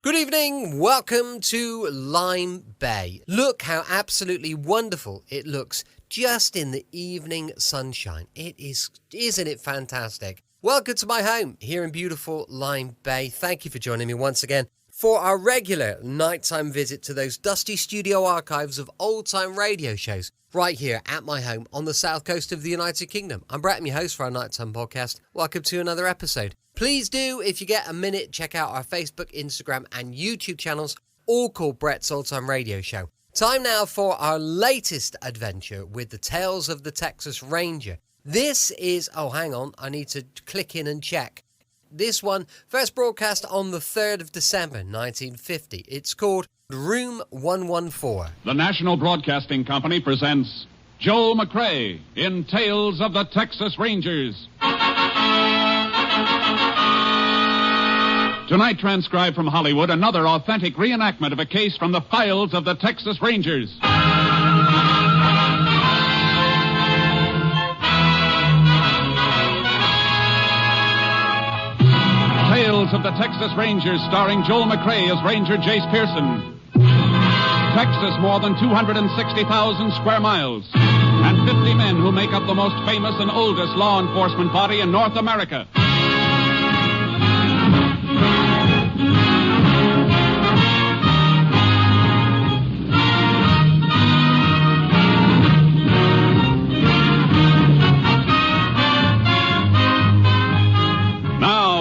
Good evening, welcome to Lyme Bay. Look how absolutely wonderful it looks just in the evening sunshine. It is, isn't it fantastic? Welcome to my home here in beautiful Lyme Bay. Thank you for joining me once again for our regular nighttime visit to those dusty studio archives of old-time radio shows right here at my home on the south coast of the United Kingdom. I'm Brett, I'm your host for our nighttime podcast. Welcome to another episode. Please do, if you get a minute, check out our Facebook, Instagram and YouTube channels, all called Brett's Old Time Radio Show. Time now for our latest adventure with the Tales of the Texas Ranger. This is, oh hang on, I need to click in and check. This one first broadcast on the 3rd of December 1950. It's called Room 114. The National Broadcasting Company presents Joel McCrea in Tales of the Texas Rangers. Tonight, transcribed from Hollywood, another authentic reenactment of a case from the files of the Texas Rangers. Tales of the Texas Rangers, starring Joel McCrea as Ranger Jace Pearson. Texas, more than 260,000 square miles, and 50 men who make up the most famous and oldest law enforcement body in North America.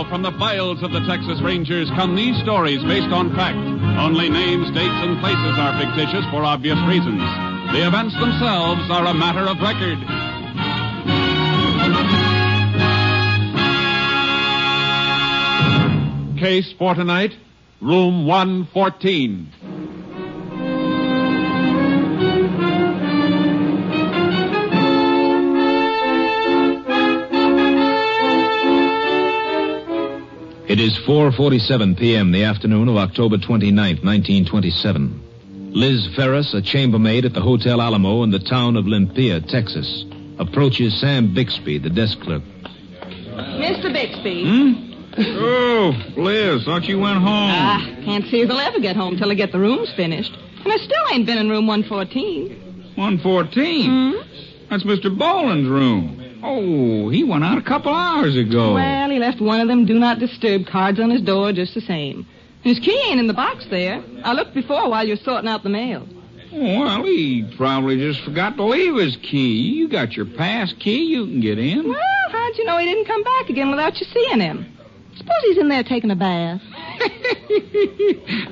From the files of the Texas Rangers come these stories based on fact. Only names, dates, and places are fictitious for obvious reasons. The events themselves are a matter of record. Case for tonight, Room 114. It is 4:47 p.m., the afternoon of October 29th, 1927. Liz Ferris, a chambermaid at the Hotel Alamo in the town of Limpia, Texas, approaches Sam Bixby, the desk clerk. Mr. Bixby. Oh, Liz, thought you went home. Can't see if I'll ever get home till I get the rooms finished. And I still ain't been in room 114. 114? That's Mr. Boland's room. Oh, he went out a couple hours ago. Well, he left one of them do not disturb cards on his door just the same. His key ain't in the box there. I looked before while you were sorting out the mail. Oh, well, he probably just forgot to leave his key. You got your pass key. You can get in. Well, how'd you know he didn't come back again without you seeing him? Suppose he's in there taking a bath.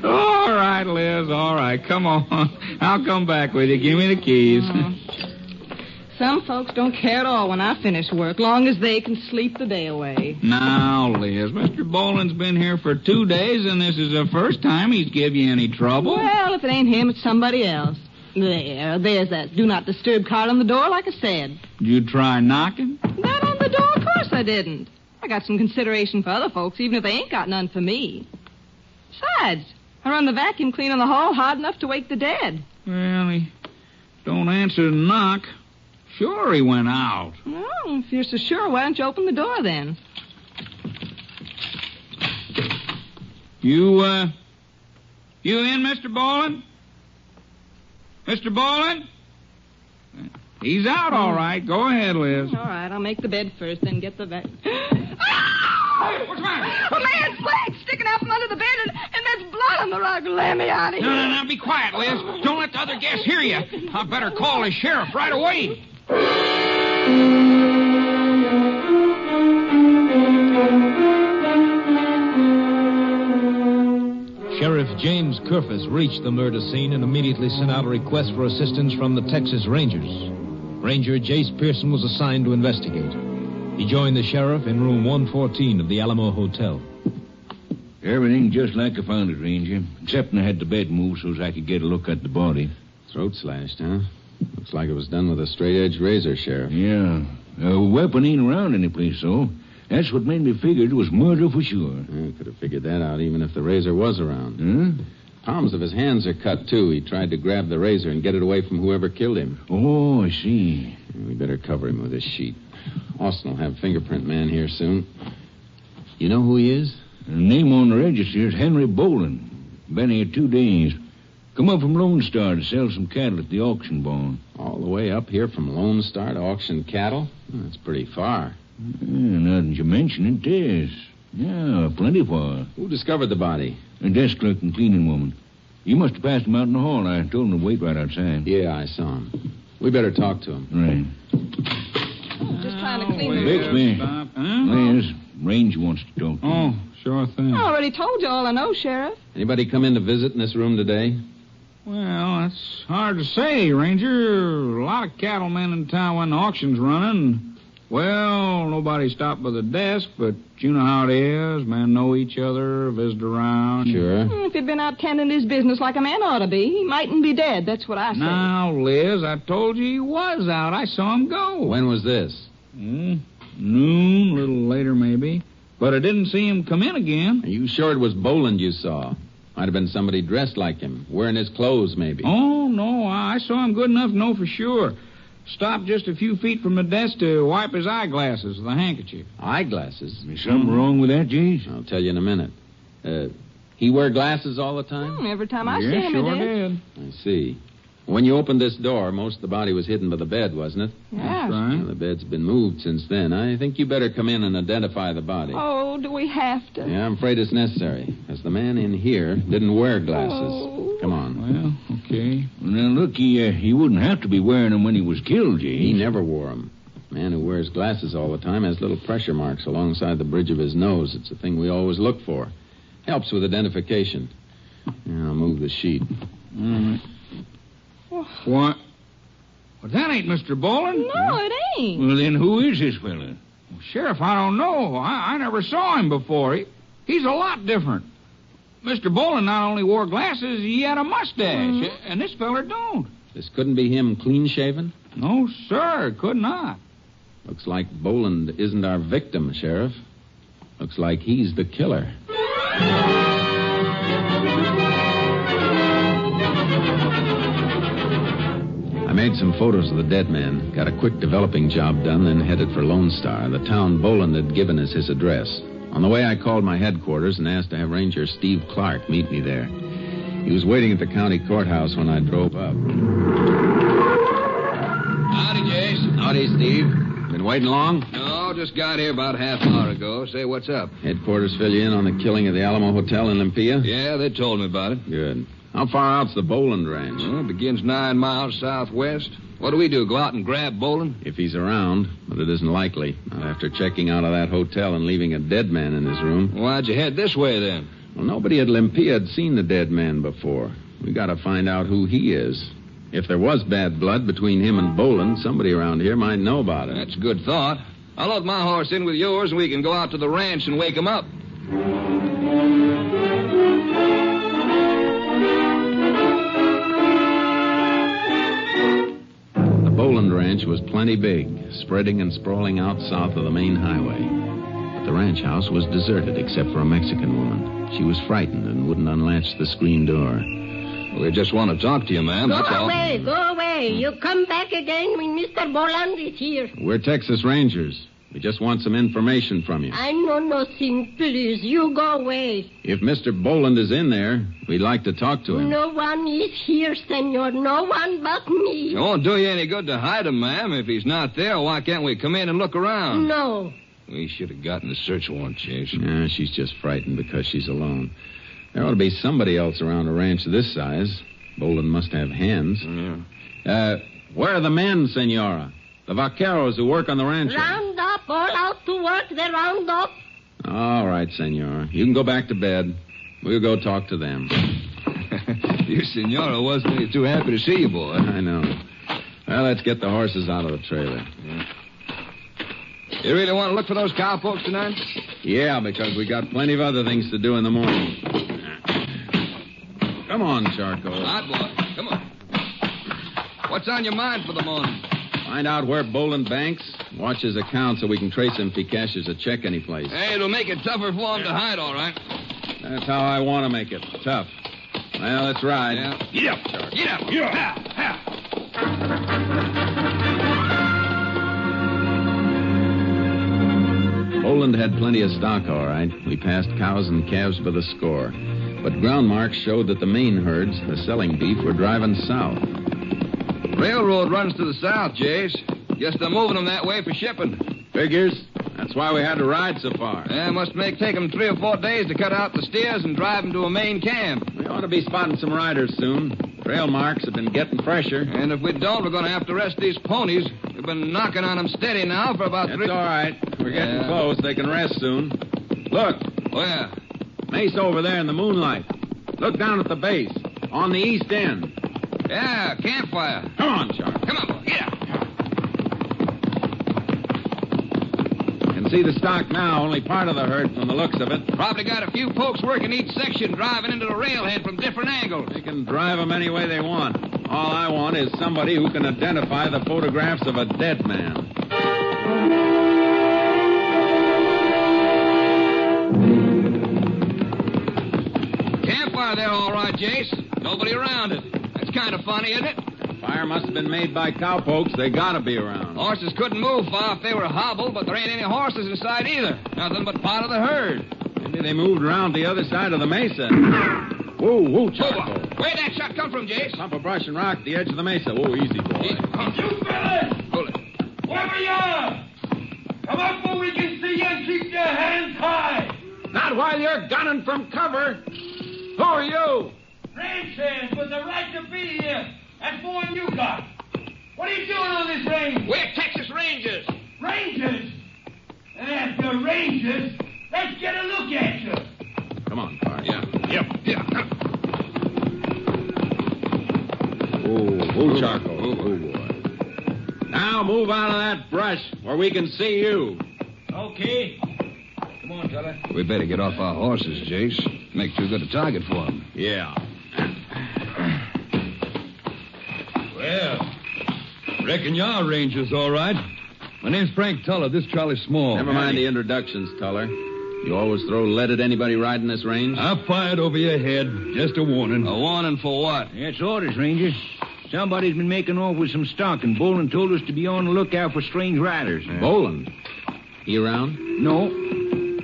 All right, Liz, all right. Come on. I'll come back with you. Give me the keys. Some folks don't care at all when I finish work, long as they can sleep the day away. Now, Liz, Mr. Boland's been here for 2 days, and this is the first time he's give you any trouble. Well, if it ain't him, it's somebody else. There's that do not disturb card on the door, like I said. Did you try knocking? That on the door? Of course I didn't. I got some consideration for other folks, even if they ain't got none for me. Besides, I run the vacuum cleaner in the hall hard enough to wake the dead. Well, he don't answer the knock. Sure he went out. Well, if you're so sure, why don't you open the door then? You in, Mr. Boland? Mr. Boland? He's out, all right. Go ahead, Liz. All right, I'll make the bed first, then get the vacuum. What's the matter? A man's leg sticking out from under the bed, and there's blood on the rug. Let me out of here. No, be quiet, Liz. Don't let the other guests hear you. I better call the sheriff right away. Sheriff James Curfus reached the murder scene and immediately sent out a request for assistance from the Texas Rangers. Ranger Jace Pearson was assigned to investigate. He joined the sheriff in room 114 of the Alamo Hotel. Everything just like I found it, Ranger, except I had the bed moved so I could get a look at the body. Throat slashed, huh? Looks like it was done with a straight-edge razor, Sheriff. Yeah. A weapon ain't around any place, so that's what made me figure it was murder for sure. I could have figured that out even if the razor was around. Huh? Palms of his hands are cut, too. He tried to grab the razor and get it away from whoever killed him. Oh, I see. We better cover him with this sheet. Austin will have fingerprint man here soon. You know who he is? The name on the register is Henry Boland. Been here 2 days. Come up from Lone Star to sell some cattle at the auction barn. All the way up here from Lone Star to auction cattle? That's pretty far. Now that you mention it, yes. Yeah, plenty far. Who discovered the body? A desk clerk and cleaning woman. You must have passed him out in the hall. I told him to wait right outside. Yeah, I saw him. We better talk to him. Right. Just trying to clean the Bixby. Stop, huh? Liz, Ranger wants to talk to you. Oh, sure thing. I already told you all I know, Sheriff. Anybody come in to visit in this room today? Well, that's hard to say, Ranger. A lot of cattlemen in town when the auction's running. Well, nobody stopped by the desk, but you know how it is. Men know each other, visit around. Sure. If he'd been out tending his business like a man ought to be, he mightn't be dead. That's what I say. Now, Liz, I told you he was out. I saw him go. When was this? Noon, a little later maybe. But I didn't see him come in again. Are you sure it was Boland you saw? Might have been somebody dressed like him, wearing his clothes, maybe. Oh, no, I saw him good enough to know for sure. Stopped just a few feet from the desk to wipe his eyeglasses with a handkerchief. Eyeglasses? Is something wrong with that, Jace? I'll tell you in a minute. He wear glasses all the time? Every time I see Yeah, him, sure he did. did. I see. When you opened this door, most of the body was hidden by the bed, wasn't it? Yeah. That's right. Well, the bed's been moved since then. I think you better come in and identify the body. Oh, do we have to? Yeah, I'm afraid it's necessary, because the man in here didn't wear glasses. Oh. Come on. Well, okay. Now, look, he wouldn't have to be wearing them when he was killed, Jace. He never wore them. Man who wears glasses all the time has little pressure marks alongside the bridge of his nose. It's a thing we always look for. Helps with identification. Yeah, I'll move the sheet. What? Well, that ain't Mr. Boland. No, it ain't. Well, then who is this fella? Well, Sheriff, I don't know. I never saw him before. He's a lot different. Mr. Boland not only wore glasses, he had a mustache. And this feller don't. This couldn't be him clean-shaven? No, sir, could not. Looks like Boland isn't our victim, Sheriff. Looks like he's the killer. I made some photos of the dead man, got a quick developing job done, then headed for Lone Star, the town Boland had given us his address. On the way, I called my headquarters and asked to have Ranger Steve Clark meet me there. He was waiting at the county courthouse when I drove up. Howdy, Jace. Howdy, Steve. Been waiting long? No, just got here about a half hour ago. Say, what's up? Headquarters fill you in on the killing of the Alamo Hotel in Olympia? Yeah, they told me about it. Good. How far out's the Boland ranch? Well, it begins 9 miles southwest. What do we do, go out and grab Boland? If he's around, but it isn't likely. Not after checking out of that hotel and leaving a dead man in his room. Why'd you head this way, then? Well, nobody at Olympia had seen the dead man before. We gotta find out who he is. If there was bad blood between him and Boland, somebody around here might know about it. That's a good thought. I'll load my horse in with yours, and we can go out to the ranch and wake him up. The Boland Ranch was plenty big, spreading and sprawling out south of the main highway. But the ranch house was deserted except for a Mexican woman. She was frightened and wouldn't unlatch the screen door. We just want to talk to you, ma'am, that's all. Go away. You come back again when Mr. Boland is here. We're Texas Rangers. We just want some information from you. I know nothing, please. You go away. If Mr. Boland is in there, we'd like to talk to him. No one is here, senor. No one but me. It won't do you any good to hide him, ma'am. If he's not there, why can't we come in and look around? No. We should have gotten a search warrant, Chase. Yeah, she's just frightened because she's alone. There ought to be somebody else around a ranch this size. Boland must have hands. Yeah. Where are the men, senora? The vaqueros who work on the ranch. Round up, all out to work. They round up. All right, senora. You can go back to bed. We'll go talk to them. Your senora wasn't really too happy to see you, boy. I know. Well, let's get the horses out of the trailer. You really want to look for those cowpokes tonight? Yeah, because we got plenty of other things to do in the morning. Come on, Charcoal. Hot boy. Come on. What's on your mind for the morning? Find out where Boland banks. Watch his account so we can trace him if he cashes a check anyplace. Hey, it'll make it tougher for him to hide, all right. That's how I want to make it. Tough. Well, let's ride. Yeah. Get up, Charcoal. Get up. Yeah. Ha. Boland had plenty of stock, all right. We passed cows and calves by the score. But ground marks showed that the main herds, the selling beef, were driving south. Railroad runs to the south, Jace. Guess they're moving them that way for shipping. Figures. That's why we had to ride so far. Yeah, must take them 3 or 4 days to cut out the steers and drive them to a main camp. We ought to be spotting some riders soon. Trail marks have been getting fresher. And if we don't, we're going to have to rest these ponies. We've been knocking on them steady now for about That's all right. We're getting close. They can rest soon. Look. Where? Mesa over there in the moonlight. Look down at the base. On the east end. Yeah, campfire. Come on, Charlie. Come on, boy. Get out. Can see the stock now, only part of the herd from the looks of it. Probably got a few folks working each section, driving into the railhead from different angles. They can drive them any way they want. All I want is somebody who can identify the photographs of a dead man. Campfire there, all right, Jace. Nobody around it. That's kind of funny, isn't it? Fire must have been made by cowpokes. They gotta be around. Horses couldn't move far if they were hobbled, but there ain't any horses in sight either. Nothing but part of the herd. Maybe they moved around the other side of the mesa. Whoa, Charcoal. Where'd that shot come from, Jace? Clump of brush and rock at the edge of the mesa. Whoa, easy, boy. Easy. You fellas! Pull it. Wherever you are! Come up where we can see you and keep your hands high! Not while you're gunning from cover. Who are you? Ranch hands with the right to be here. That's more than you got. What are you doing on this range? We're Texas Rangers. Rangers? And after Rangers, let's get a look at you. Come on, Fire. Yeah. Yeah. Oh, Charcoal. Oh, boy. Now move out of that brush where we can see you. Okay. Come on, fella. We better get off our horses, Jace. Make too good a target for them. Yeah. Well, reckon y'all Rangers, all right. My name's Frank Tuller. This Charlie Small. Never mind the introductions, Tuller. You always throw lead at anybody riding this range? I fired over your head. Just a warning. A warning for what? That's orders, Ranger. Somebody's been making off with some stock, and Boland told us to be on the lookout for strange riders. Boland? He around? No.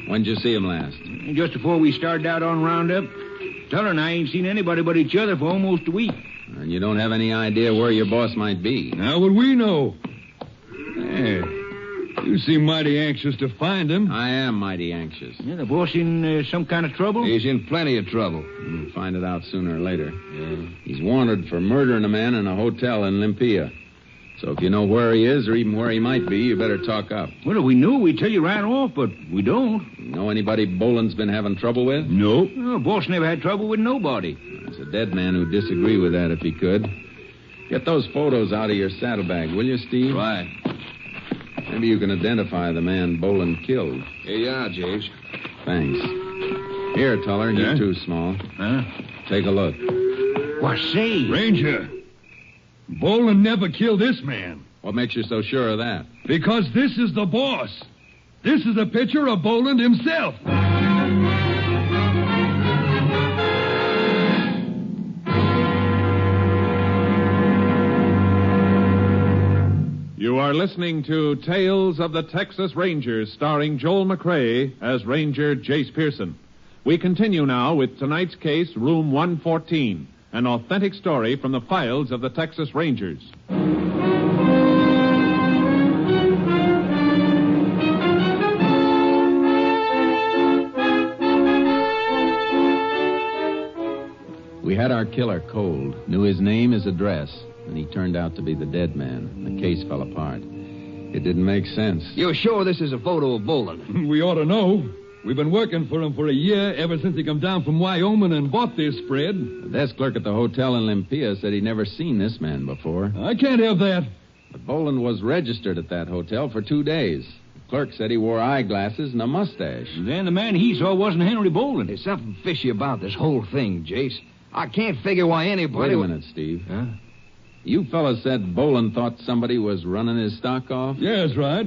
When'd you see him last? Just before we started out on Roundup. Tuller and I ain't seen anybody but each other for almost a week. And you don't have any idea where your boss might be? How would we know? Hey, you seem mighty anxious to find him. I am mighty anxious. Yeah, the boss in some kind of trouble? He's in plenty of trouble. We'll find it out sooner or later. Yeah. He's wanted for murdering a man in a hotel in Olympia. So if you know where he is or even where he might be, you better talk up. Well, if we knew, we'd tell you right off, but we don't. Know anybody Boland's been having trouble with? Nope. No, boss never had trouble with nobody. There's a dead man who'd disagree with that if he could. Get those photos out of your saddlebag, will you, Steve? Right. Maybe you can identify the man Boland killed. Here you are, Jace. Thanks. Here, Tuller, Yeah? you too, Small. Huh? Take a look. What, say? Ranger, Boland never killed this man. What makes you so sure of that? Because this is the boss. This is a picture of Boland himself. You are listening to Tales of the Texas Rangers, starring Joel McRae as Ranger Jace Pearson. We continue now with tonight's case, Room 114, an authentic story from the files of the Texas Rangers. We had our killer cold, knew his name, his address, and he turned out to be the dead man. The case fell apart. It didn't make sense. You're sure this is a photo of Boland? We ought to know. We've been working for him for a year, ever since he come down from Wyoming and bought this spread. The desk clerk at the hotel in Olympia said he'd never seen this man before. I can't have that. But Boland was registered at that hotel for 2 days. The clerk said he wore eyeglasses and a mustache. Then the man he saw wasn't Henry Boland. There's something fishy about this whole thing, Jace. I can't figure why anybody... Wait a minute, Steve. Huh? You fellas said Boland thought somebody was running his stock off? Yeah, that's right.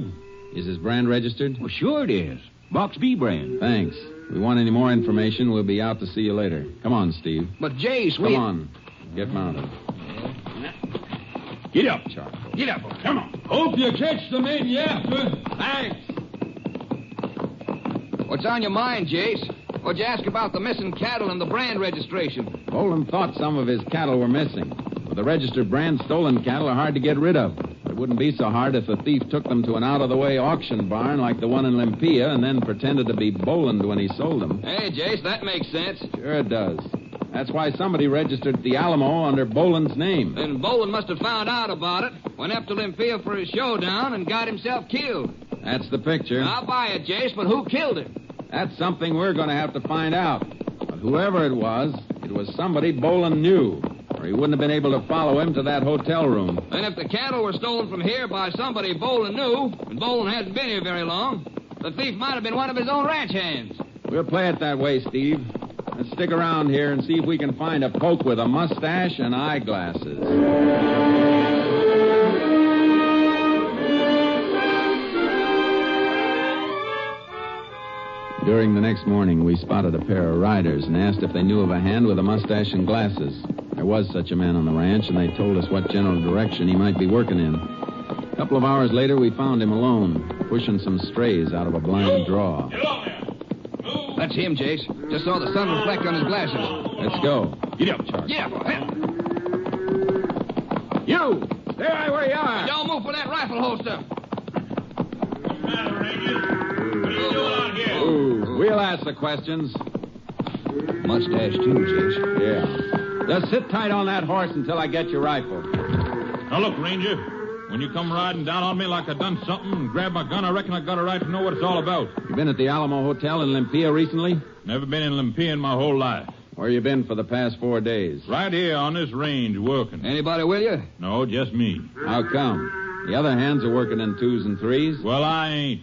Is his brand registered? Well, sure it is. Box B brand. Thanks. If we want any more information, we'll be out to see you later. Come on, Steve. But, Jace, Come on. Get mounted. Get up. Charcoal. Get up. Come on. Hope you catch the man you after. Thanks. What's on your mind, Jace? What'd you ask about the missing cattle and the brand registration? Boland thought some of his cattle were missing. But the registered brand stolen cattle are hard to get rid of. It wouldn't be so hard if the thief took them to an out-of-the-way auction barn like the one in Olympia and then pretended to be Boland when he sold them. Hey, Jace, that makes sense. Sure it does. That's why somebody registered the Alamo under Boland's name. Then Boland must have found out about it, went up to Olympia for his showdown, and got himself killed. That's the picture. I'll buy it, Jace, but who killed him? That's something we're going to have to find out. But whoever it was somebody Boland knew, or he wouldn't have been able to follow him to that hotel room. And if the cattle were stolen from here by somebody Boland knew, and Boland hasn't been here very long, the thief might have been one of his own ranch hands. We'll play it that way, Steve. Let's stick around here and see if we can find a poke with a mustache and eyeglasses. During the next morning, we spotted a pair of riders and asked if they knew of a hand with a mustache and glasses. There was such a man on the ranch, and they told us what general direction he might be working in. A couple of hours later, we found him alone, pushing some strays out of a blind draw. Get on there. Move. That's him, Jace. Just saw the sun reflect on his glasses. Let's go. Get up, Charlie. Yeah, You! Stay right where you are! Don't move for that rifle holster. What's the matter, Regis? What are you doing out here? Ooh, we'll ask the questions. Mustache, too, Jace. Yeah. Just sit tight on that horse until I get your rifle. Now, look, Ranger. When you come riding down on me like I done something and grab my gun, I reckon I got a right to know what it's all about. You been at the Alamo Hotel in Olympia recently? Never been in Olympia in my whole life. Where you been for the past 4 days? Right here on this range working. Anybody with you? No, just me. How come? The other hands are working in 2s and 3s? Well, I ain't.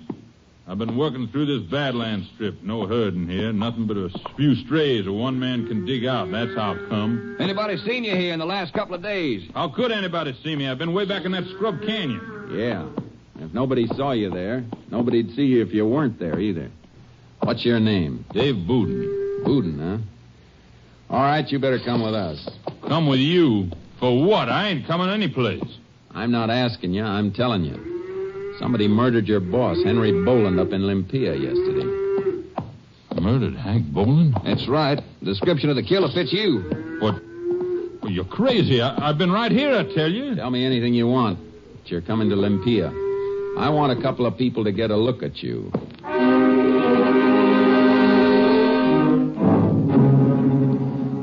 I've been working through this Badlands strip. No herding here. Nothing but a few strays that one man can dig out. That's how it come. Anybody seen you here in the last couple of days? How could anybody see me? I've been way back in that scrub canyon. Yeah. If nobody saw you there, nobody'd see you if you weren't there either. What's your name? Dave Bouden. Bouden, huh? All right, you better come with us. Come with you? For what? I ain't coming any place. I'm not asking you, I'm telling you. Somebody murdered your boss, Henry Boland, up in Olympia yesterday. Murdered Hank Boland? That's right. The description of the killer fits you. What? Well, you're crazy. I've been right here, I tell you. Tell me anything you want, but you're coming to Olympia. I want a couple of people to get a look at you.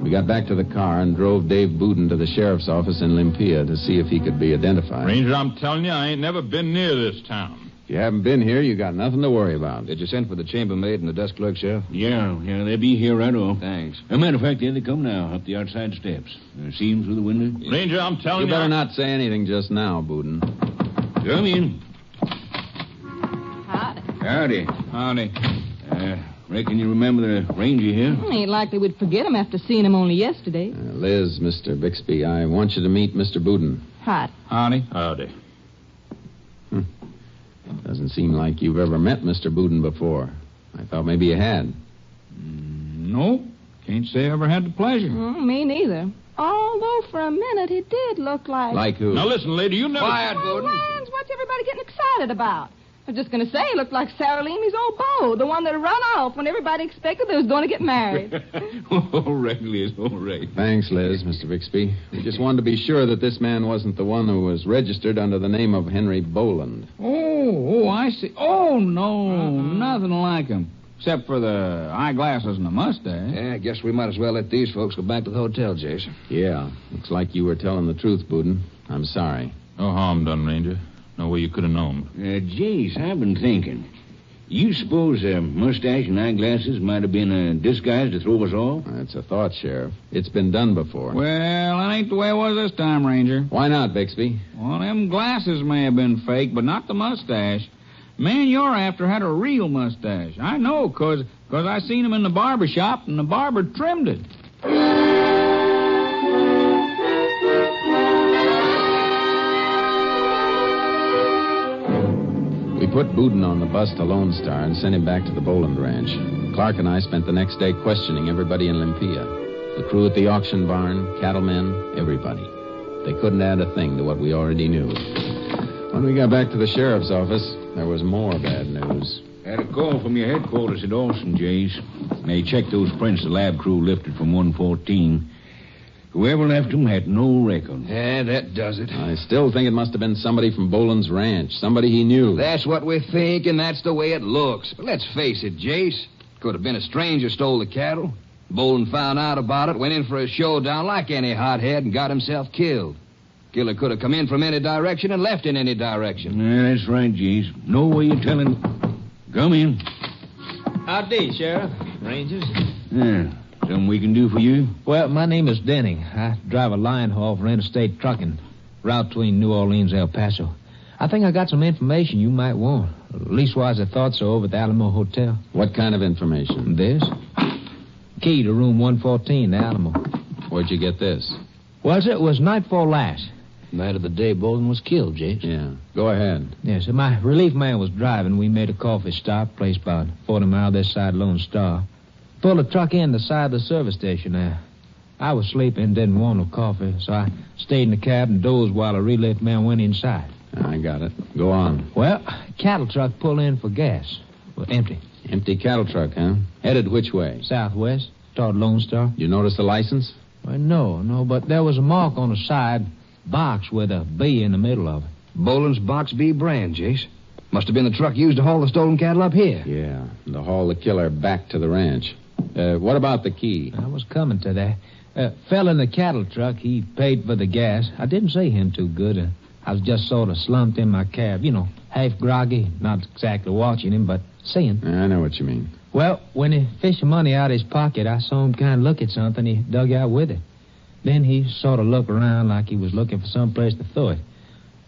We got back to the car and drove Dave Bouden to the sheriff's office in Olympia to see if he could be identified. Ranger, I'm telling you, I ain't never been near this town. If you haven't been here, you got nothing to worry about. Did you send for the chambermaid and the desk clerk, Sheriff? Yeah, they'll be here right off. Thanks. As a matter of fact, there they come now, up the outside steps. See them through the window? Ranger, I'm telling You you... better not say anything just now, Bouden. Come in. Howdy. Howdy. Reckon you remember the ranger here? Ain't likely we'd forget him after seeing him only yesterday. Liz, Mr. Bixby, I want you to meet Mr. Bouden. Hot. Howdy. Howdy. Doesn't seem like you've ever met Mr. Bouden before. I thought maybe you had. No. Can't say I ever had the pleasure. Me neither. Although for a minute he did look like... Like who? Now listen, lady, you never... Quiet, Bouden. Lines, what's everybody getting excited about? I was just going to say he looked like Sarah Leamy's old beau, the one that run off when everybody expected they was going to get married. All right, Liz, all right. Thanks, Liz, Mr. Bixby. We just wanted to be sure that this man wasn't the one who was registered under the name of Henry Boland. Oh, I see. Oh, no, nothing like him. Except for the eyeglasses and the mustache. Yeah, I guess we might as well let these folks go back to the hotel, Jason. Yeah, looks like you were telling the truth, Bouden. I'm sorry. No harm done, Ranger. No way you could have known. Jace, I've been thinking. You suppose mustache and eyeglasses might have been a disguise to throw us off? That's a thought, Sheriff. It's been done before. Well, that ain't the way it was this time, Ranger. Why not, Bixby? Well, them glasses may have been fake, but not the mustache. The man you're after had a real mustache. I know, 'cause I seen him in the barber shop, and the barber trimmed it. We put Bouden on the bus to Lone Star and sent him back to the Boland Ranch. Clark and I spent the next day questioning everybody in Olympia. The crew at the auction barn, cattlemen, everybody. They couldn't add a thing to what we already knew. When we got back to the sheriff's office, there was more bad news. Had a call from your headquarters at Austin, Jace. They checked those prints the lab crew lifted from 114. Whoever left them had no record. Yeah, that does it. I still think it must have been somebody from Boland's ranch, somebody he knew. That's what we think, and that's the way it looks. But let's face it, Jace. Could have been a stranger stole the cattle. Boland found out about it, went in for a showdown like any hothead, and got himself killed. Killer could have come in from any direction and left in any direction. Yeah, that's right, Jace. No way you're telling... Come in. Howdy, Sheriff. Rangers. Yeah. Something we can do for you? Well, my name is Denning. I drive a line haul for interstate trucking. Route between New Orleans and El Paso. I think I got some information you might want. Leastwise, I thought so over at the Alamo Hotel. What kind of information? This? Key to room 114, the Alamo. Where'd you get this? Well, it was nightfall last. Night of the day Boland was killed, Jace. Yeah. Go ahead. Yes, my relief man was driving. We made a coffee stop, place about 40 miles this side Lone Star. Pulled the truck in the side of the service station there. I was sleeping, didn't want no coffee, so I stayed in the cab and dozed while the relief man went inside. I got it. Go on. Well, cattle truck pulled in for gas. Well, empty. Empty cattle truck, huh? Headed which way? Southwest, toward Lone Star. You notice the license? Well, no, but there was a mark on the side, box with a B in the middle of it. Boland's Box B brand, Jace. Must have been the truck used to haul the stolen cattle up here. Yeah, and to haul the killer back to the ranch. What about the key? I was coming to that. Fell in the cattle truck. He paid for the gas. I didn't see him too good. I was just sort of slumped in my cab. You know, half groggy. Not exactly watching him, but seeing. I know what you mean. Well, when he fished the money out of his pocket, I saw him kind of look at something he dug out with it. Then he sort of looked around like he was looking for some place to throw it.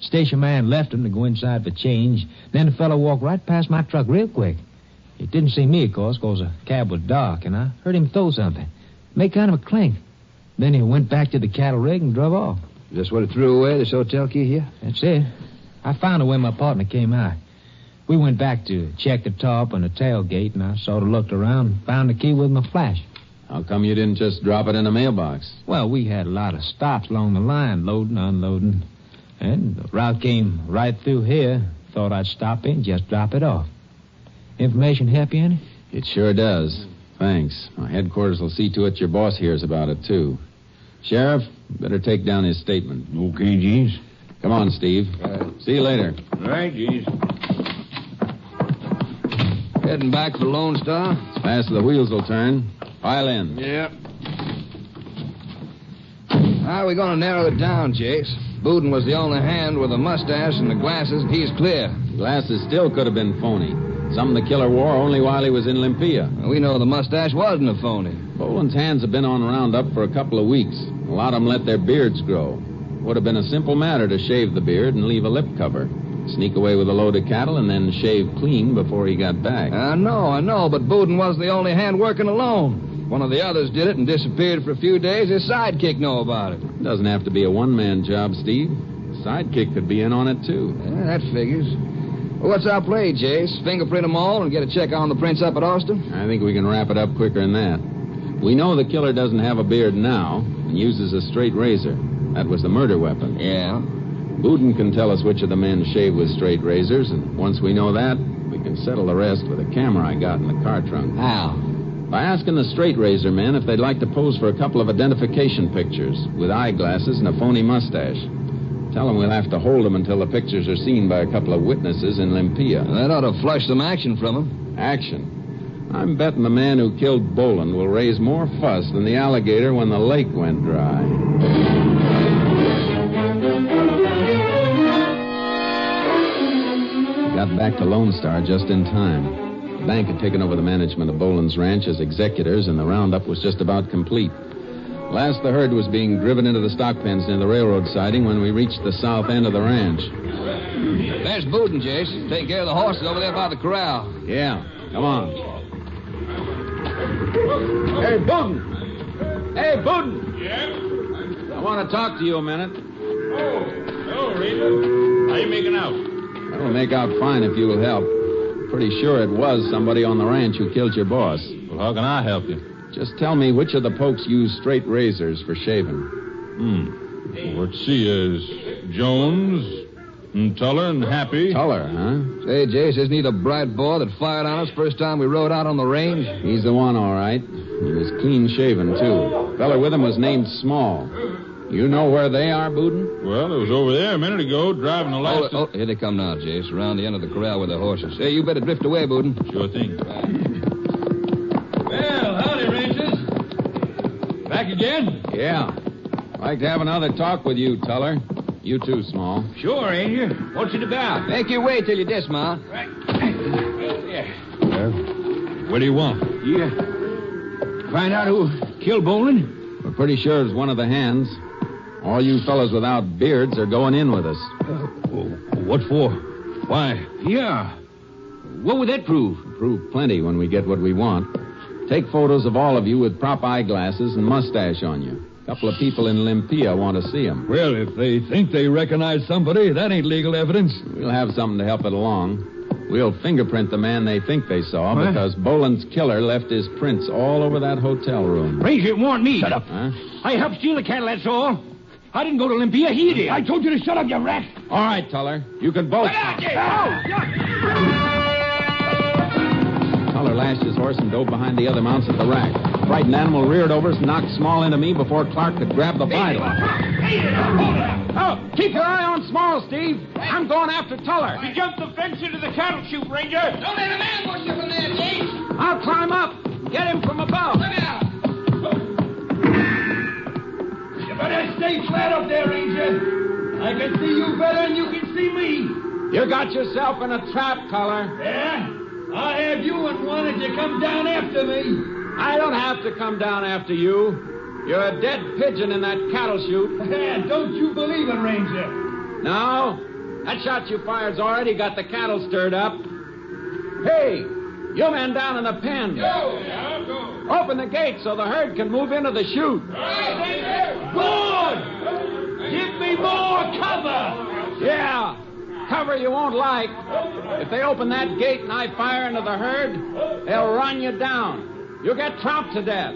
Station man left him to go inside for change. Then the fellow walked right past my truck real quick. He didn't see me, of course, because the cab was dark, and I heard him throw something. Make kind of a clink. Then he went back to the cattle rig and drove off. Just what he threw away, this hotel key here? That's it. I found it when my partner came out. We went back to check the top and the tailgate, and I sort of looked around and found the key with my flash. How come you didn't just drop it in a mailbox? Well, we had a lot of stops along the line, loading, unloading. And the route came right through here. Thought I'd stop in, just drop it off. Information help you any? It sure does. Thanks. My headquarters will see to it your boss hears about it, too. Sheriff, better take down his statement. Okay, Jace. Come on, Steve. See you later. All right, Jace. Heading back for Lone Star? As fast as the wheels will turn. Pile in. Yeah. How are we going to narrow it down, Jace? Boudin was the only hand with a mustache and the glasses, and he's clear. The glasses still could have been phony. Something the killer wore only while he was in Olympia. We know the mustache wasn't a phony. Boland's hands have been on Roundup for a couple of weeks. A lot of them let their beards grow. Would have been a simple matter to shave the beard and leave a lip cover. Sneak away with a load of cattle and then shave clean before he got back. I know, but Boudin was the only hand working alone. One of the others did it and disappeared for a few days. His sidekick know about it. Doesn't have to be a one-man job, Steve. The sidekick could be in on it, too. Yeah, that figures. Well, what's our play, Jace? Fingerprint them all and get a check on the prints up at Austin? I think we can wrap it up quicker than that. We know the killer doesn't have a beard now and uses a straight razor. That was the murder weapon. Yeah. Boudin can tell us which of the men shave with straight razors, and once we know that, we can settle the rest with a camera I got in the car trunk. How? By asking the straight razor men if they'd like to pose for a couple of identification pictures with eyeglasses and a phony mustache. Tell them we'll have to hold them until the pictures are seen by a couple of witnesses in Olympia. That ought to flush some action from them. Action? I'm betting the man who killed Boland will raise more fuss than the alligator when the lake went dry. Got back to Lone Star just in time. The bank had taken over the management of Boland's ranch as executors, and the roundup was just about complete. Last the herd was being driven into the stock pens near the railroad siding when we reached the south end of the ranch. There's Boudin, Jace. Taking care of the horses over there by the corral. Yeah, come on. Hey, Boudin! Hey, Boudin! Yeah? I want to talk to you a minute. Oh, hello, Raven. How you making out? I'll make out fine if you'll help. Pretty sure it was somebody on the ranch who killed your boss. Well, how can I help you? Just tell me which of the pokes use straight razors for shaving. Well, let's see. Jones, And taller and happy. Tuller, huh? Say, Jace, isn't he the bright boy that fired on us first time we rode out on the range? He's the one, all right. He was clean-shaven, too. Feller with him was named Small. You know where they are, Boudin? Well, it was over there a minute ago, driving the last... Oh, here they come now, Jace, around the end of the corral with their horses. Hey, you better drift away, Boudin. Sure thing. Well, howdy, Rangers. Back again? Yeah. Like to have another talk with you, Tuller. You too, Small. Sure, Ranger. What's it about? Make you wait till you dismount. Right. What do you want? Yeah. Find out who killed Bolin? We're pretty sure it's one of the hands. All you fellas without beards are going in with us. What for? Why? Yeah. What would that prove? Prove plenty when we get what we want. Take photos of all of you with prop eyeglasses and mustache on you. A couple of people in Olympia want to see them. Well, if they think they recognize somebody, that ain't legal evidence. We'll have something to help it along. We'll fingerprint the man they think they saw What? because Boland's killer left his prints all over that hotel room. Ranger, it warned me. Shut up. Huh? I helped steal the cattle, that's all. I didn't go to Olympia. He did. I told you to shut up, you rat. All right, Tuller. You can both. Tuller lashed his horse and dove behind the other mounts at the rack. The frightened animal reared over us and knocked Small into me before Clark could grab the bridle. Oh, Keep your eye on Small, Steve. I'm going after Tuller. he jumped the fence into the cattle chute, Ranger. Don't let him ambush you from there, James. I'll climb up. Get him from above. Look out. You better stay flat up there, Ranger. I can see you better than you can see me. You got yourself in a trap, Tuller. Yeah? I'll have you in one if you come down after me. I don't have to come down after you. You're a dead pigeon in that cattle chute. Don't you believe it, Ranger? No, that shot you fired's already got the cattle stirred up. Hey, you men down in the pen. Go. Open the gate so the herd can move into the chute. Good! Give me more cover! Yeah, cover you won't like. If they open that gate and I fire into the herd, they'll run you down. You'll get tromped to death.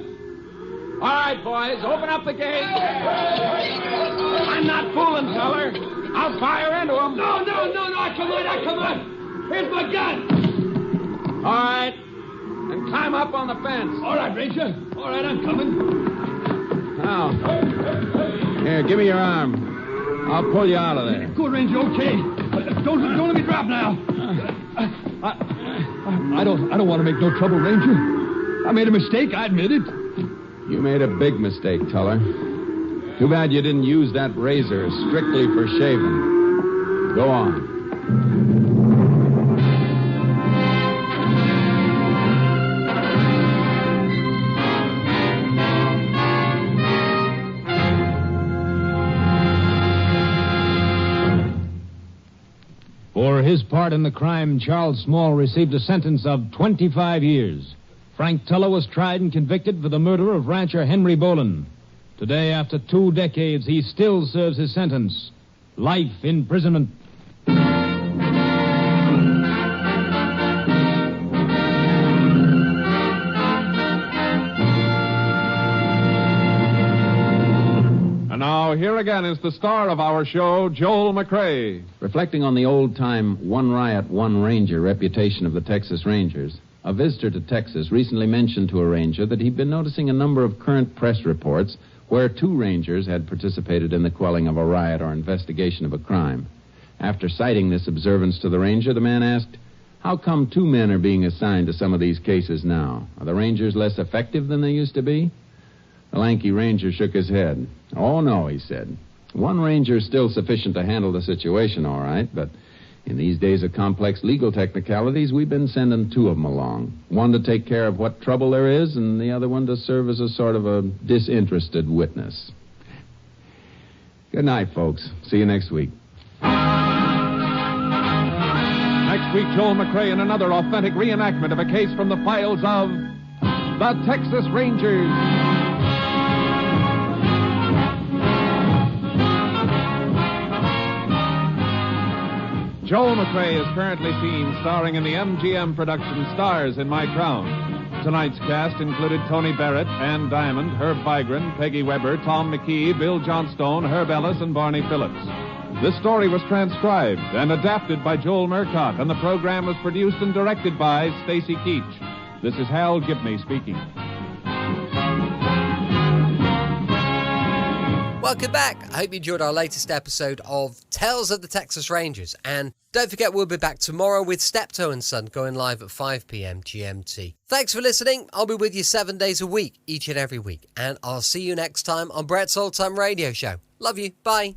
All right, boys, open up the gate. I'm not fooling, Tuller. I'll fire into them. No, come on. Here's my gun. All right, and climb up on the fence. All right, Ranger. All right, I'm coming. Now, here, give me your arm. I'll pull you out of there. Good, Ranger, okay. Don't let me drop now. I don't want to make no trouble, Ranger. I made a mistake, I admit it. You made a big mistake, Tuller. Too bad you didn't use that razor strictly for shaving. Go on. For his part in the crime, Charles Small received a sentence of 25 years. Frank Tuller was tried and convicted for the murder of rancher Henry Boland. Today, after 2 decades, he still serves his sentence. Life imprisonment. And now, here again is the star of our show, Joel McCrea. Reflecting on the old-time one riot, one ranger reputation of the Texas Rangers, a visitor to Texas recently mentioned to a ranger that he'd been noticing a number of current press reports where 2 rangers had participated in the quelling of a riot or investigation of a crime. After citing this observance to the ranger, the man asked, "How come 2 men are being assigned to some of these cases now? Are the rangers less effective than they used to be?" The lanky ranger shook his head. "Oh, no," he said. "1 ranger is still sufficient to handle the situation, all right, but in these days of complex legal technicalities, we've been sending 2 of them along. One to take care of what trouble there is, and the other one to serve as a sort of a disinterested witness." Good night, folks. See you next week. Next week, Joel McCrea in another authentic reenactment of a case from the files of the Texas Rangers. Joel McCrea is currently seen starring in the MGM production Stars in My Crown. Tonight's cast included Tony Barrett, Ann Diamond, Herb Vigran, Peggy Weber, Tom McKee, Bill Johnstone, Herb Ellis, and Barney Phillips. This story was transcribed and adapted by Joel Murcott, and the program was produced and directed by Stacy Keach. This is Hal Gibney speaking. Welcome back. I hope you enjoyed our latest episode of Tales of the Texas Rangers. And don't forget, we'll be back tomorrow with Steptoe and Son going live at 5 p.m. GMT. Thanks for listening. I'll be with you 7 days a week, each and every week. And I'll see you next time on Brett's Old Time Radio Show. Love you. Bye.